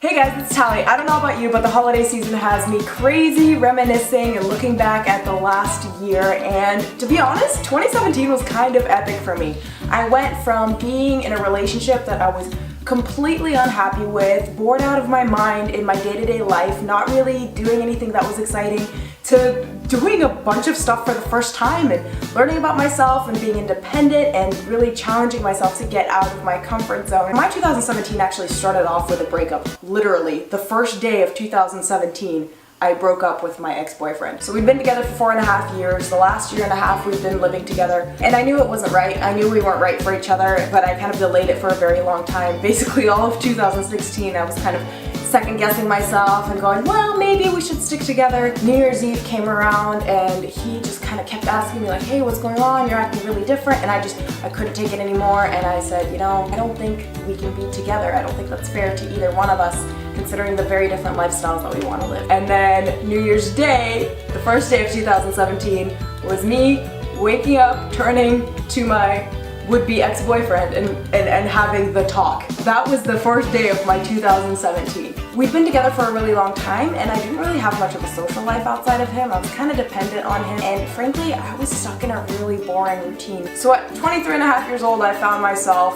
Hey guys, it's Tali. I don't know about you, but the holiday season has me crazy reminiscing and looking back at the last year, and to be honest, 2017 was kind of epic for me. I went from being in a relationship that I was completely unhappy with, bored out of my mind in my day-to-day life, not really doing anything that was exciting, to doing a bunch of stuff for the first time and learning about myself and being independent and really challenging myself to get out of my comfort zone. My 2017 actually started off with a breakup. Literally, the first day of 2017, I broke up with my ex-boyfriend. So we've been together for 4.5 years. The last year and a half we've been living together. And I knew it wasn't right. I knew we weren't right for each other, but I kind of delayed it for a very long time. Basically all of 2016 I was kind of second guessing myself and going, well, maybe we should stick together. New Year's Eve came around and he just kind of kept asking me like, hey, what's going on? You're acting really different. And I couldn't take it anymore. And I said, you know, I don't think we can be together. I don't think that's fair to either one of us, considering the very different lifestyles that we want to live. And then New Year's Day, the first day of 2017, was me waking up, turning to my would-be ex-boyfriend and having the talk. That was the first day of my 2017. We'd been together for a really long time and I didn't really have much of a social life outside of him. I was kind of dependent on him and frankly I was stuck in a really boring routine. So at 23.5 years old I found myself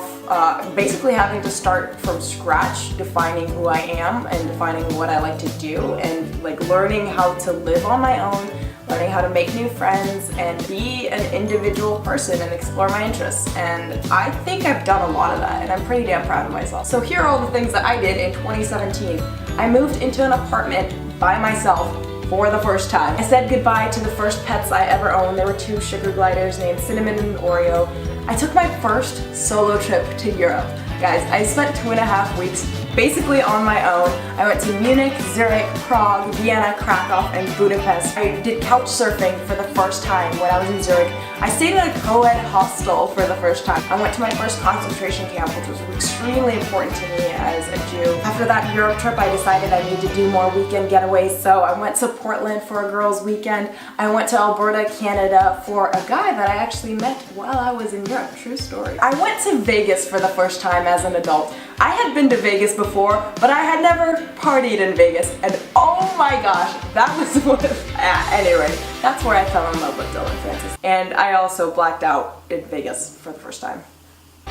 basically having to start from scratch, defining who I am and defining what I like to do and like learning how to live on my own, learning how to make new friends and be an individual person and explore my interests. And I think I've done a lot of that and I'm pretty damn proud of myself. So here are all the things that I did in 2017. I moved into an apartment by myself for the first time. I said goodbye to the first pets I ever owned. There were 2 sugar gliders named Cinnamon and Oreo. I took my first solo trip to Europe. Guys, I spent 2.5 weeks basically on my own. I went to Munich, Zurich, Prague, Vienna, Krakow, and Budapest. I did couch surfing for the first time when I was in Zurich. I stayed in a co-ed hostel for the first time. I went to my first concentration camp, which was extremely important to me as a Jew. After that Europe trip, I decided I needed to do more weekend getaways, so I went to Portland for a girls' weekend. I went to Alberta, Canada for a guy that I actually met while I was in Europe. True story. I went to Vegas for the first time as an adult. I had been to Vegas before, but I had never partied in Vegas, and oh my gosh, that was what, anyway, that's where I fell in love with Dylan Francis. And I also blacked out in Vegas for the first time.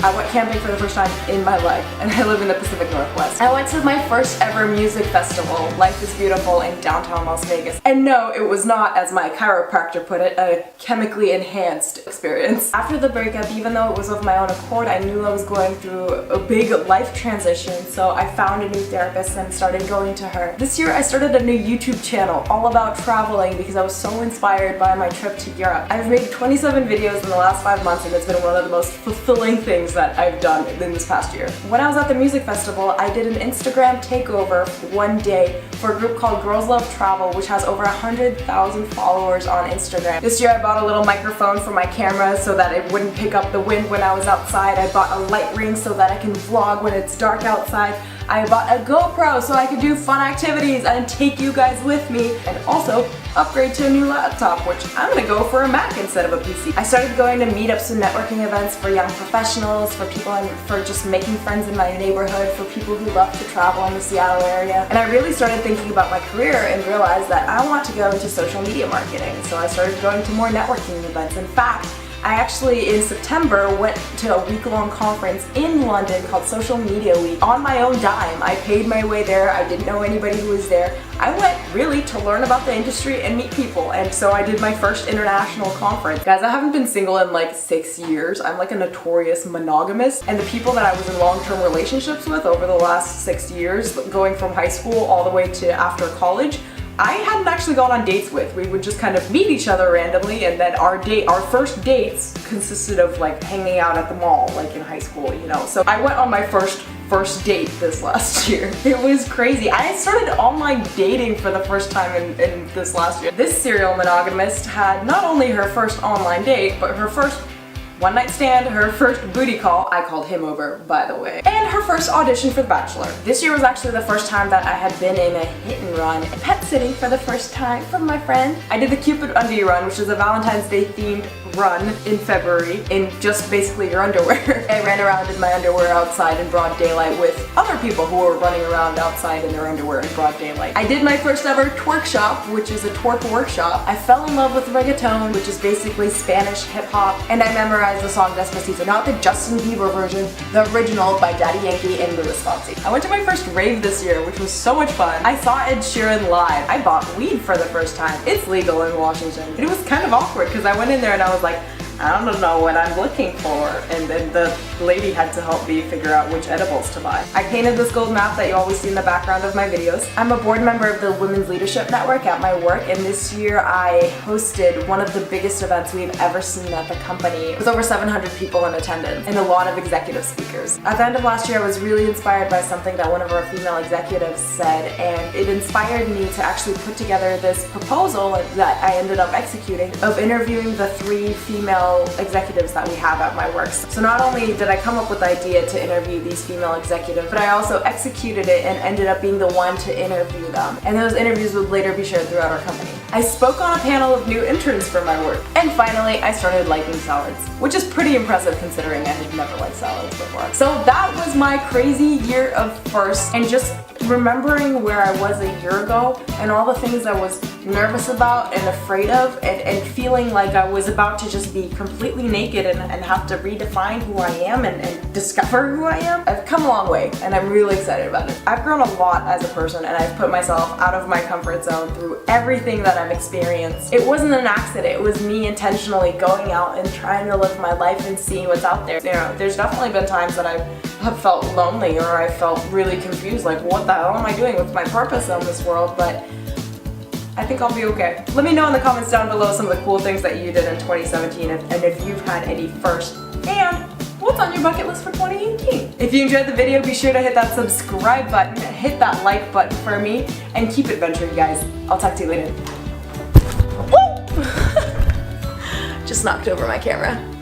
I went camping for the first time in my life, and I live in the Pacific Northwest. I went to my first ever music festival, Life is Beautiful, in downtown Las Vegas. And no, it was not, as my chiropractor put it, a chemically enhanced experience. After the breakup, even though it was of my own accord, I knew I was going through a big life transition, so I found a new therapist and started going to her. This year I started a new YouTube channel all about traveling because I was so inspired by my trip to Europe. I've made 27 videos in the last 5 months and it's been one of the most fulfilling things that I've done in this past year. When I was at the music festival, I did an Instagram takeover one day for a group called Girls Love Travel, which has over 100,000 followers on Instagram. This year I bought a little microphone for my camera so that it wouldn't pick up the wind when I was outside. I bought a light ring so that I can vlog when it's dark outside. I bought a GoPro so I could do fun activities and take you guys with me, and also upgrade to a new laptop, which I'm gonna go for a Mac instead of a PC. I started going to meetups and networking events for young professionals, for people for just making friends in my neighborhood, for people who love to travel in the Seattle area. And I really started thinking about my career and realized that I want to go into social media marketing. So I started going to more networking events. In fact, I actually, in September, went to a week-long conference in London called Social Media Week on my own dime. I paid my way there. I didn't know anybody who was there. I went really to learn about the industry and meet people, and so I did my first international conference. Guys, I haven't been single in like 6 years. I'm like a notorious monogamist, and the people that I was in long-term relationships with over the last 6 years, going from high school all the way to after college, I hadn't actually gone on dates with. We would just kind of meet each other randomly, and then our first dates consisted of like hanging out at the mall, like in high school, you know. So I went on my first date this last year. It was crazy. I started online dating for the first time in this last year. This serial monogamist had not only her first online date, but her first one-night stand, her first booty call, I called him over, by the way, and her first audition for The Bachelor. This year was actually the first time that I had been in a hit and run. Pet sitting for the first time from my friend. I did the Cupid Under You Run, which is a Valentine's Day themed run in February in just basically your underwear. I ran around in my underwear outside in broad daylight with other people who were running around outside in their underwear in broad daylight. I did my first ever twerk shop, which is a twerk workshop. I fell in love with reggaeton, which is basically Spanish hip hop, and I memorized the song Despacito, not the Justin Bieber version, the original by Daddy Yankee and Louis Fonsi. I went to my first rave this year, which was so much fun. I saw Ed Sheeran live. I bought weed for the first time. It's legal in Washington. It was kind of awkward because I went in there and I was like, I don't know what I'm looking for, and then the lady had to help me figure out which edibles to buy. I painted this gold map that you always see in the background of my videos. I'm a board member of the Women's Leadership Network at my work, and this year I hosted one of the biggest events we've ever seen at the company, with over 700 people in attendance and a lot of executive speakers. At the end of last year, I was really inspired by something that one of our female executives said, and it inspired me to actually put together this proposal that I ended up executing of interviewing the 3 female executives that we have at my work. So not only did I come up with the idea to interview these female executives, but I also executed it and ended up being the one to interview them. And those interviews would later be shared throughout our company. I spoke on a panel of new interns for my work. And finally, I started liking salads, which is pretty impressive considering I had never liked salads before. So that was my crazy year of firsts, and just remembering where I was a year ago and all the things I was nervous about and afraid of, and feeling like I was about to just be completely naked and have to redefine who I am and discover who I am. I've come a long way and I'm really excited about it. I've grown a lot as a person, and I've put myself out of my comfort zone through everything that I've experienced. It wasn't an accident, it was me intentionally going out and trying to live my life and seeing what's out there. You know, there's definitely been times that I have felt lonely, or I felt really confused, like what the hell am I doing with my purpose in this world, but I think I'll be okay. Let me know in the comments down below some of the cool things that you did in 2017, and if you've had any first, and what's on your bucket list for 2018. If you enjoyed the video, be sure to hit that subscribe button, hit that like button for me, and keep adventuring, guys. I'll talk to you later. Woo! Just knocked over my camera.